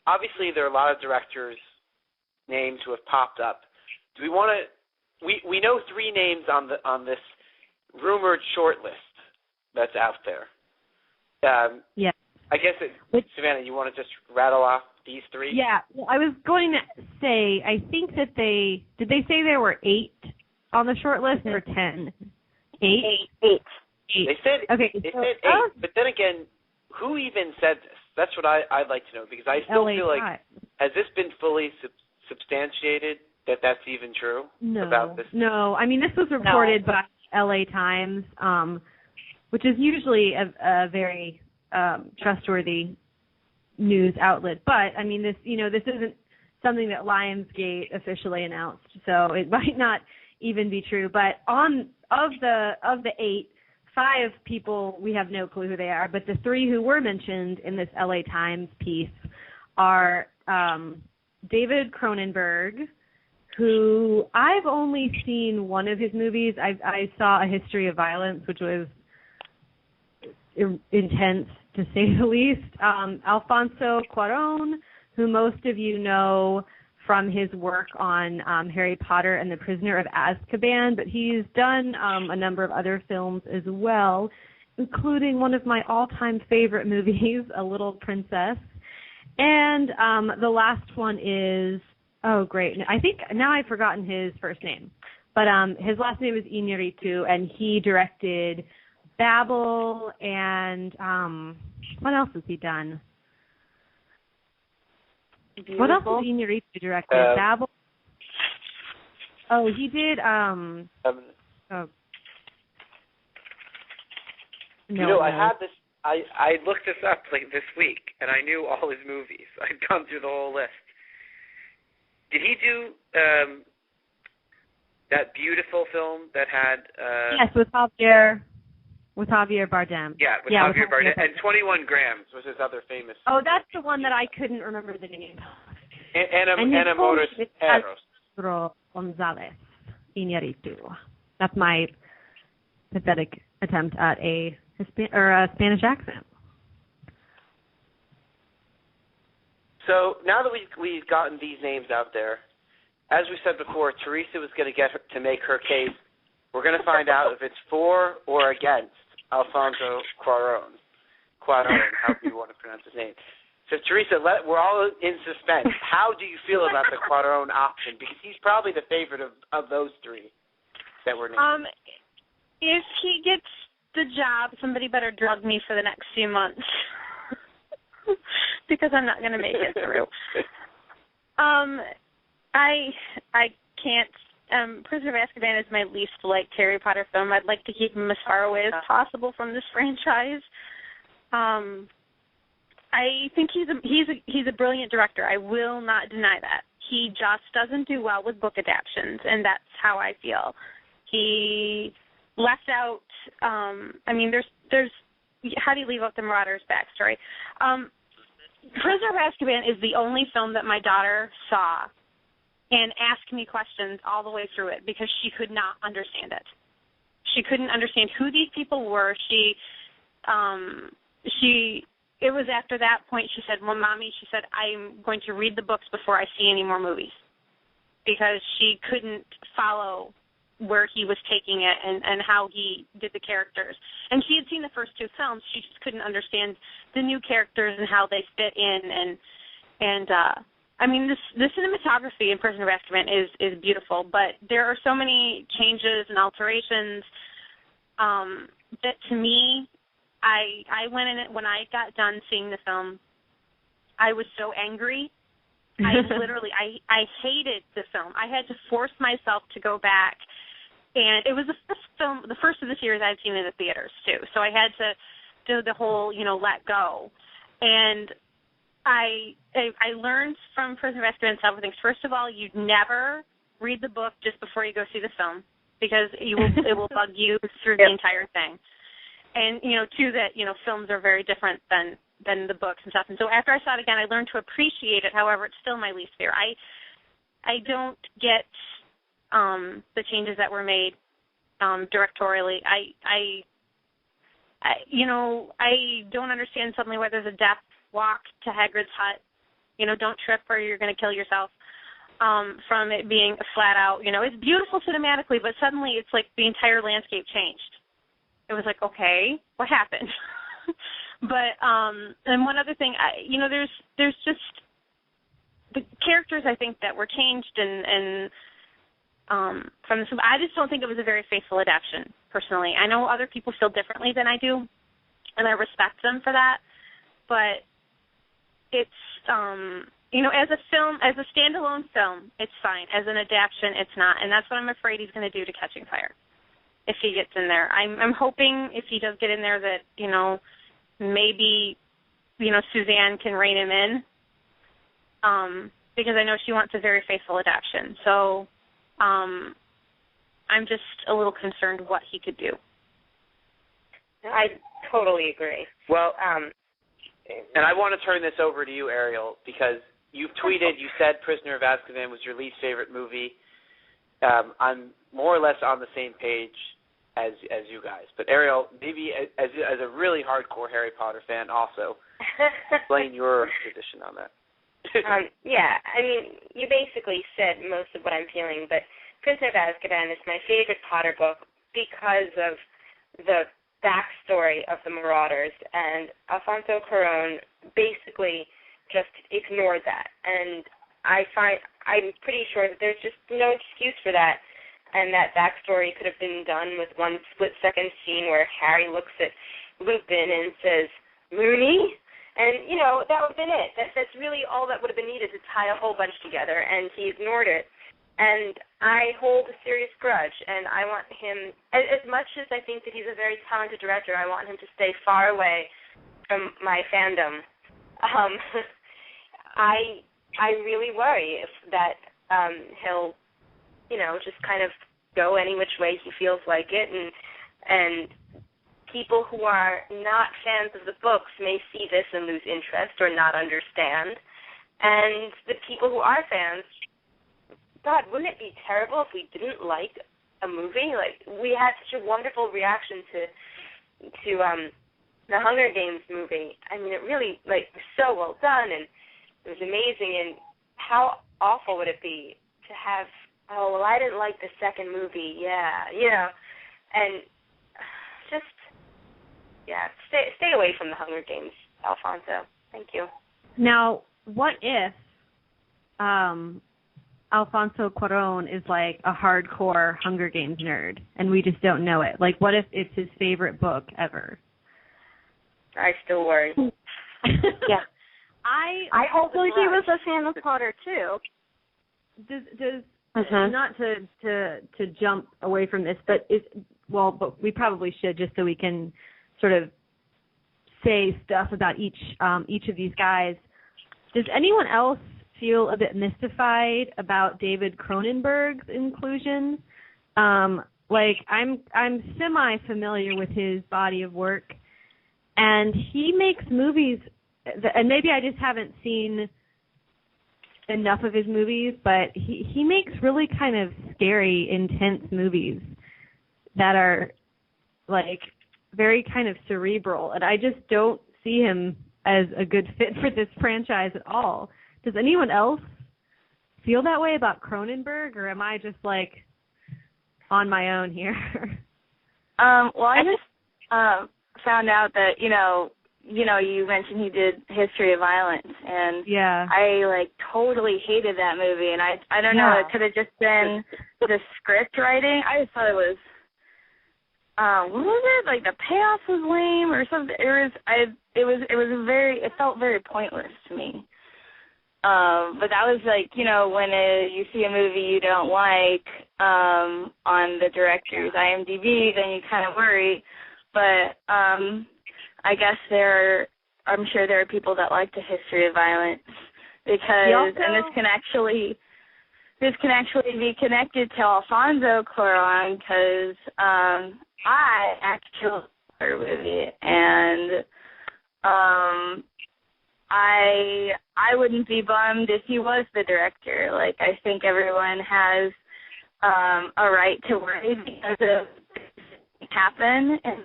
obviously there are a lot of directors' names who have popped up. Do we want to? We know 3 names on this rumored short list that's out there. Yeah. I guess, Savanna, you want to just rattle off these 3? Yeah. Well, I was going to say, I think that did they say there were 8 on the short list or 10? 8? 8. They said, okay, they said 8, but then again, who even said this? That's what I'd like to know, because I still feel like, has this been fully substantiated that that's even true about this? No. I mean, this was reported by LA Times, which is usually a very trustworthy news outlet. But I mean, this isn't something that Lionsgate officially announced, so it might not even be true. But of the 8, 5 people, we have no clue who they are. But the 3 who were mentioned in this LA Times piece are David Cronenberg, who I've only seen one of his movies. I saw A History of Violence, which was intense, to say the least. Alfonso Cuaron, who most of you know from his work on Harry Potter and the Prisoner of Azkaban, but he's done a number of other films as well, including one of my all-time favorite movies, A Little Princess. And the last one is, oh, great. I think now I've forgotten his first name, but his last name is Inarritu, and he directed Babel and what else has he done? Beautiful. What else has Inarritu directed? Babel? Oh, he did, I had this, I looked this up like this week, and I knew all his movies. I'd gone through the whole list. Did he do that beautiful film that had... yes, with Javier Bardem. Yeah, Javier Bardem. And 21 Grams was his other famous... Oh, that's the one that I couldn't remember the name. And Amores Perros. González Inarritu. That's my pathetic attempt at a Spanish accent. So now that we've gotten these names out there, as we said before, Theresa was going to get to make her case. We're going to find out if it's for or against Alfonso Cuaron, however you want to pronounce his name. So, Theresa, we're all in suspense. How do you feel about the Cuaron option? Because he's probably the favorite of those 3 that were named. If he gets the job, somebody better drug me for the next few months. Because I'm not going to make it through. I can't. Prisoner of Azkaban is my least liked Harry Potter film. I'd like to keep him as far away as possible from this franchise. I think he's a brilliant director. I will not deny that. He just doesn't do well with book adaptions, and that's how I feel. He left out. There's how do you leave out the Marauders backstory? Prisoner of Azkaban is the only film that my daughter saw and asked me questions all the way through it because she could not understand it. She couldn't understand who these people were. It was after that point she said, well, Mommy, she said, I'm going to read the books before I see any more movies because she couldn't follow where he was taking it and how he did the characters. And she had seen the first 2 films. She just couldn't understand the new characters and how they fit in. The cinematography in Prisoner of Azkaban is beautiful, but there are so many changes and alterations that to me, I went in it when I got done seeing the film. I was so angry. I hated the film. I had to force myself to go back. And it was the first of the series I'd seen in the theaters, too. So I had to do the whole, let go. And I learned from Prisoner of Azkaban several things. First of all, you'd never read the book just before you go see the film because it will bug you through the entire thing. And, 2, that, films are very different than the books and stuff. And so after I saw it again, I learned to appreciate it. However, it's still my least favorite. I don't get the changes that were made directorially. I don't understand suddenly why there's a death walk to Hagrid's hut don't trip or you're going to kill yourself. From it being flat out, it's beautiful cinematically, but suddenly it's like the entire landscape changed. It was like, okay, what happened? But and one other thing, there's just the characters I think that were changed and from this. I just don't think it was a very faithful adaptation, personally. I know other people feel differently than I do, and I respect them for that. But it's as a film, as a standalone film, it's fine. As an adaptation, it's not, and that's what I'm afraid he's going to do to Catching Fire if he gets in there. I'm hoping if he does get in there that maybe Suzanne can rein him in, because I know she wants a very faithful adaptation. So I'm just a little concerned what he could do. I totally agree. Well, and I want to turn this over to you, Ariel, because you've tweeted, you said Prisoner of Azkaban was your least favorite movie. I'm more or less on the same page as you guys. But Ariel, maybe as a really hardcore Harry Potter fan also, explain your position on that. Yeah, I mean, you basically said most of what I'm feeling, but Prisoner of Azkaban is my favorite Potter book because of the backstory of the Marauders, and Alfonso Cuarón basically just ignored that, and I'm pretty sure that there's just no excuse for that, and that backstory could have been done with one split-second scene where Harry looks at Lupin and says, Moony? And, that would have been it. That's really all that would have been needed to tie a whole bunch together, and he ignored it. And I hold a serious grudge, and I want him, as much as I think that he's a very talented director, I want him to stay far away from my fandom. I really worry that he'll, just kind of go any which way he feels like it, and people who are not fans of the books may see this and lose interest or not understand, and the people who are fans, God, wouldn't it be terrible if we didn't like a movie? Like, we had such a wonderful reaction to the Hunger Games movie. I mean, it really, was so well done, and it was amazing, and how awful would it be to have, I didn't like the second movie, and just, stay away from the Hunger Games, Alfonso. Thank you. Now, what if Alfonso Cuarón is like a hardcore Hunger Games nerd, and we just don't know it? Like, what if it's his favorite book ever? I still worry. Yeah. I hopefully he was a fan of Potter too. Does not to jump away from this, but but we probably should, just so we can sort of say stuff about each of these guys. Does anyone else feel a bit mystified about David Cronenberg's inclusion? I'm semi-familiar with his body of work, and he makes movies, and maybe I just haven't seen enough of his movies, but he makes really kind of scary, intense movies that are very kind of cerebral, and I just don't see him as a good fit for this franchise at all. Does anyone else feel that way about Cronenberg, or am I just on my own here? Well, I just found out that you mentioned he did History of Violence, and yeah, I totally hated that movie, and I don't know, it could have just been the script writing. I just thought it was what was it? The payoff was lame or something. It felt very pointless to me. But that was when you see a movie you don't like on the director's IMDb, then you kind of worry. But I guess I'm sure there are people that like the History of Violence because, and this can actually be connected to Alfonso Cuarón because I actually started with it, and I wouldn't be bummed if he was the director. I think everyone has a right to worry because of things happen, and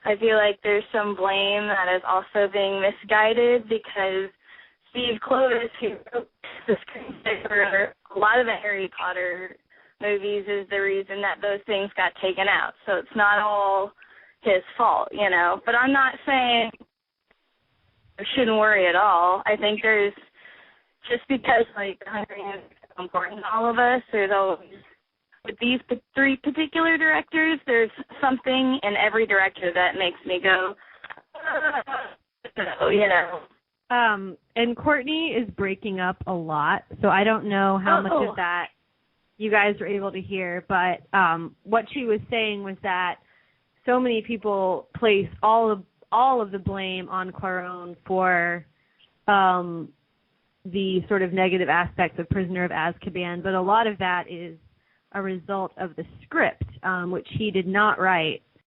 I feel like there's some blame that is also being misguided because Steve Kloves, who wrote the screenplay for a lot of the Harry Potter movies, is the reason that those things got taken out. So it's not all his fault, you know. But I'm not saying I shouldn't worry at all. I think there's, just because, like, the Hunger Games is so important to all of us, there's always, with these three particular directors, there's something in every director that makes me go, you know. And Courtney is breaking up a lot, so I don't know how much of that you guys were able to hear, but what she was saying was that so many people place all of the blame on Cuaron for the sort of negative aspects of Prisoner of Azkaban, but a lot of that is a result of the script, which he did not write.